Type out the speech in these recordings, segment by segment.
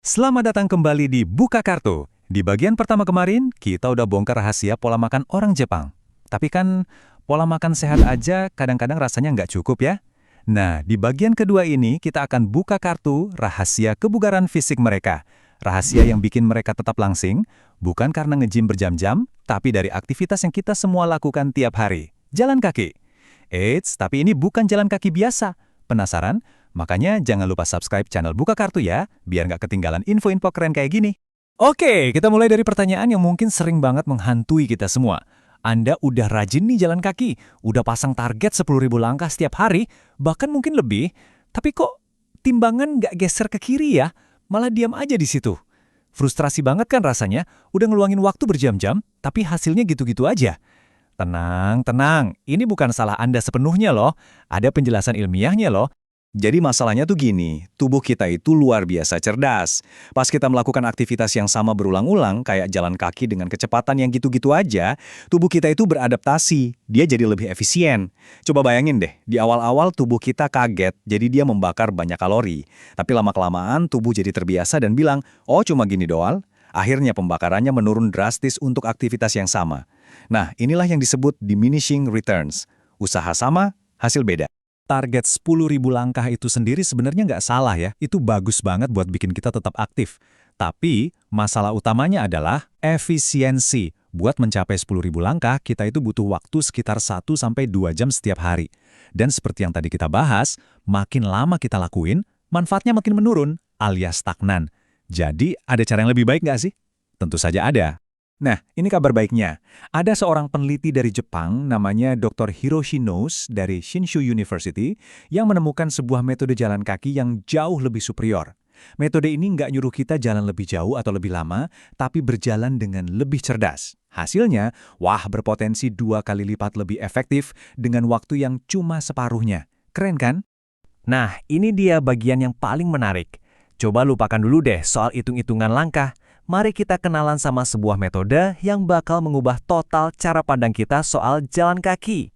Selamat datang kembali di Buka Kartu. Di bagian pertama kemarin, kita udah bongkar rahasia pola makan orang Jepang. Tapi kan, pola makan sehat aja kadang-kadang rasanya nggak cukup ya. Nah, di bagian kedua ini kita akan buka kartu rahasia kebugaran fisik mereka. Rahasia yang bikin mereka tetap langsing, bukan karena nge-gym berjam-jam, tapi dari aktivitas yang kita semua lakukan tiap hari. Jalan kaki. Eits, tapi ini bukan jalan kaki biasa. Penasaran? Makanya jangan lupa subscribe channel Buka Kartu ya, biar nggak ketinggalan info-info keren kayak gini. Oke, kita mulai dari pertanyaan yang mungkin sering banget menghantui kita semua. Anda udah rajin nih jalan kaki, udah pasang target 10.000 langkah setiap hari, bahkan mungkin lebih, tapi kok timbangan nggak geser ke kiri ya, malah diam aja di situ. Frustrasi banget kan rasanya, udah ngeluangin waktu berjam-jam, tapi hasilnya gitu-gitu aja. Tenang, ini bukan salah Anda sepenuhnya loh, ada penjelasan ilmiahnya loh. Jadi masalahnya tuh gini, tubuh kita itu luar biasa cerdas. Pas kita melakukan aktivitas yang sama berulang-ulang, kayak jalan kaki dengan kecepatan yang gitu-gitu aja, tubuh kita itu beradaptasi, dia jadi lebih efisien. Coba bayangin deh, di awal-awal tubuh kita kaget, jadi dia membakar banyak kalori. Tapi lama-kelamaan tubuh jadi terbiasa dan bilang, oh cuma gini doang. Akhirnya pembakarannya menurun drastis untuk aktivitas yang sama. Nah, inilah yang disebut diminishing returns. Usaha sama, hasil beda. Target 10.000 langkah itu sendiri sebenarnya nggak salah ya, itu bagus banget buat bikin kita tetap aktif. Tapi, masalah utamanya adalah efisiensi. Buat mencapai 10.000 langkah, kita itu butuh waktu sekitar 1-2 jam setiap hari. Dan seperti yang tadi kita bahas, makin lama kita lakuin, manfaatnya makin menurun, alias stagnan. Jadi, ada cara yang lebih baik nggak sih? Tentu saja ada. Nah, ini kabar baiknya. Ada seorang peneliti dari Jepang, namanya Dr. Hiroshi Nouse dari Shinshu University, yang menemukan sebuah metode jalan kaki yang jauh lebih superior. Metode ini nggak nyuruh kita jalan lebih jauh atau lebih lama, tapi berjalan dengan lebih cerdas. Hasilnya, berpotensi 2 kali lipat lebih efektif dengan waktu yang cuma separuhnya. Keren kan? Nah, ini dia bagian yang paling menarik. Coba lupakan dulu deh soal hitung-hitungan langkah. Mari kita kenalan sama sebuah metode yang bakal mengubah total cara pandang kita soal jalan kaki.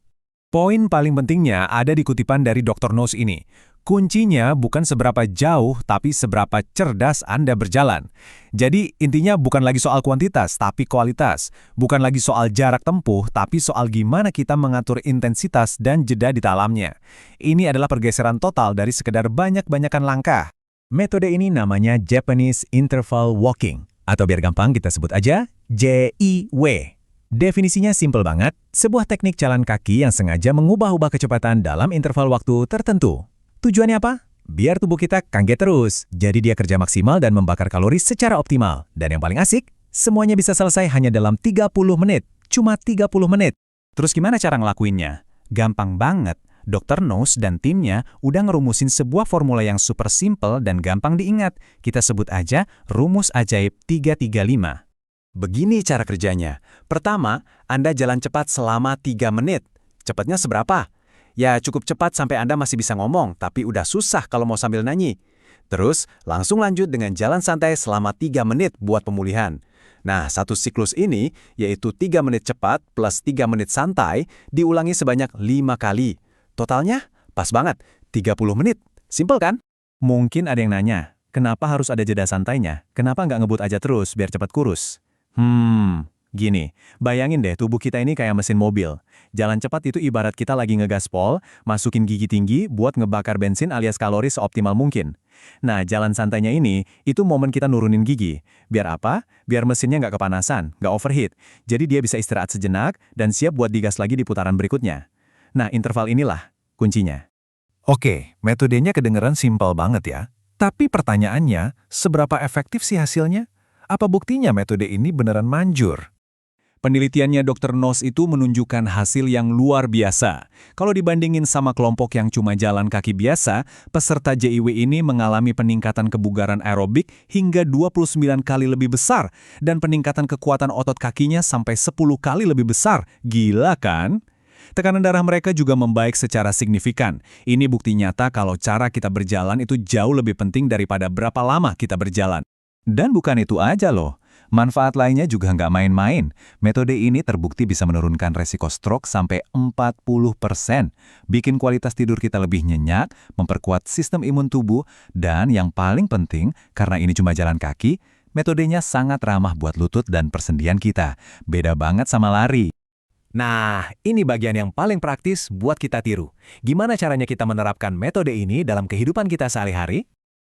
Poin paling pentingnya ada di kutipan dari Dr. Nouse ini. Kuncinya bukan seberapa jauh, tapi seberapa cerdas Anda berjalan. Jadi intinya bukan lagi soal kuantitas, tapi kualitas. Bukan lagi soal jarak tempuh, tapi soal gimana kita mengatur intensitas dan jeda di dalamnya. Ini adalah pergeseran total dari sekedar banyak-banyakan langkah. Metode ini namanya Japanese Interval Walking. Atau biar gampang kita sebut aja JIW. Definisinya simpel banget, sebuah teknik jalan kaki yang sengaja mengubah-ubah kecepatan dalam interval waktu tertentu. Tujuannya apa? Biar tubuh kita kaget terus, jadi dia kerja maksimal dan membakar kalori secara optimal. Dan yang paling asik, semuanya bisa selesai hanya dalam 30 menit. Cuma 30 menit. Terus gimana cara ngelakuinnya? Gampang banget. Dr. Nouse dan timnya udah ngerumusin sebuah formula yang super simple dan gampang diingat. Kita sebut aja rumus ajaib 335. Begini cara kerjanya. Pertama, Anda jalan cepat selama 3 menit. Cepatnya seberapa? Ya cukup cepat sampai Anda masih bisa ngomong, tapi udah susah kalau mau sambil nyanyi. Terus, langsung lanjut dengan jalan santai selama 3 menit buat pemulihan. Nah, satu siklus ini, yaitu 3 menit cepat plus 3 menit santai, diulangi sebanyak 5 kali. Totalnya pas banget, 30 menit. Simpel kan? Mungkin ada yang nanya, kenapa harus ada jeda santainya? Kenapa nggak ngebut aja terus biar cepat kurus? Gini, bayangin deh tubuh kita ini kayak mesin mobil. Jalan cepat itu ibarat kita lagi ngegaspol, masukin gigi tinggi buat ngebakar bensin alias kalori seoptimal mungkin. Nah, jalan santainya ini, itu momen kita nurunin gigi. Biar apa? Biar mesinnya nggak kepanasan, nggak overheat. Jadi dia bisa istirahat sejenak dan siap buat digas lagi di putaran berikutnya. Nah, interval inilah kuncinya. Oke, metodenya kedengeran simpel banget ya. Tapi pertanyaannya, seberapa efektif sih hasilnya? Apa buktinya metode ini beneran manjur? Penelitiannya Dr. Nouse itu menunjukkan hasil yang luar biasa. Kalau dibandingin sama kelompok yang cuma jalan kaki biasa, peserta JIW ini mengalami peningkatan kebugaran aerobik hingga 29 kali lebih besar dan peningkatan kekuatan otot kakinya sampai 10 kali lebih besar. Gila kan? Tekanan darah mereka juga membaik secara signifikan. Ini bukti nyata kalau cara kita berjalan itu jauh lebih penting daripada berapa lama kita berjalan. Dan bukan itu aja loh. Manfaat lainnya juga nggak main-main. Metode ini terbukti bisa menurunkan resiko stroke sampai 40%, bikin kualitas tidur kita lebih nyenyak, memperkuat sistem imun tubuh, dan yang paling penting, karena ini cuma jalan kaki, metodenya sangat ramah buat lutut dan persendian kita. Beda banget sama lari. Nah, ini bagian yang paling praktis buat kita tiru. Gimana caranya kita menerapkan metode ini dalam kehidupan kita sehari-hari?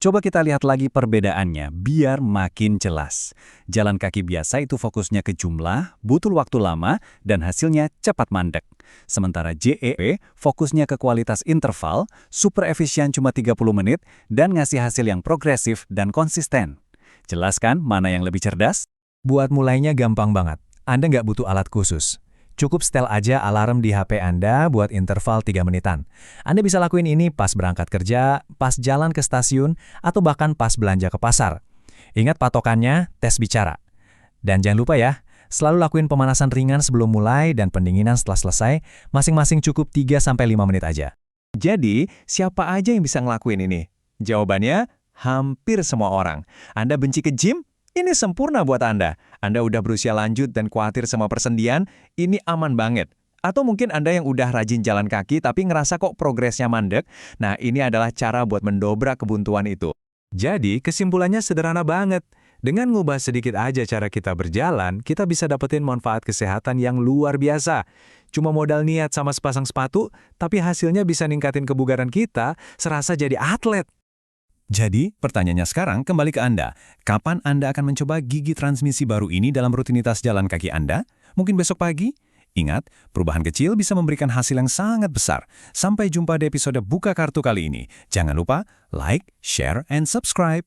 Coba kita lihat lagi perbedaannya, biar makin jelas. Jalan kaki biasa itu fokusnya ke jumlah, butuh waktu lama, dan hasilnya cepat mandek. Sementara JEE fokusnya ke kualitas interval, super efisien cuma 30 menit, dan ngasih hasil yang progresif dan konsisten. Jelas kan mana yang lebih cerdas? Buat mulainya gampang banget. Anda nggak butuh alat khusus. Cukup setel aja alarm di HP Anda buat interval 3 menitan. Anda bisa lakuin ini pas berangkat kerja, pas jalan ke stasiun, atau bahkan pas belanja ke pasar. Ingat patokannya, tes bicara. Dan jangan lupa ya, selalu lakuin pemanasan ringan sebelum mulai dan pendinginan setelah selesai, masing-masing cukup 3-5 menit aja. Jadi, siapa aja yang bisa ngelakuin ini? Jawabannya, hampir semua orang. Anda benci ke gym? Ini sempurna buat Anda. Anda udah berusia lanjut dan khawatir sama persendian, ini aman banget. Atau mungkin Anda yang udah rajin jalan kaki tapi ngerasa kok progresnya mandek, nah ini adalah cara buat mendobrak kebuntuan itu. Jadi, kesimpulannya sederhana banget. Dengan ngubah sedikit aja cara kita berjalan, kita bisa dapetin manfaat kesehatan yang luar biasa. Cuma modal niat sama sepasang sepatu, tapi hasilnya bisa ningkatin kebugaran kita, serasa jadi atlet. Jadi, pertanyaannya sekarang kembali ke Anda. Kapan Anda akan mencoba gigi transmisi baru ini dalam rutinitas jalan kaki Anda? Mungkin besok pagi? Ingat, perubahan kecil bisa memberikan hasil yang sangat besar. Sampai jumpa di episode Buka Kartu kali ini. Jangan lupa like, share, and subscribe.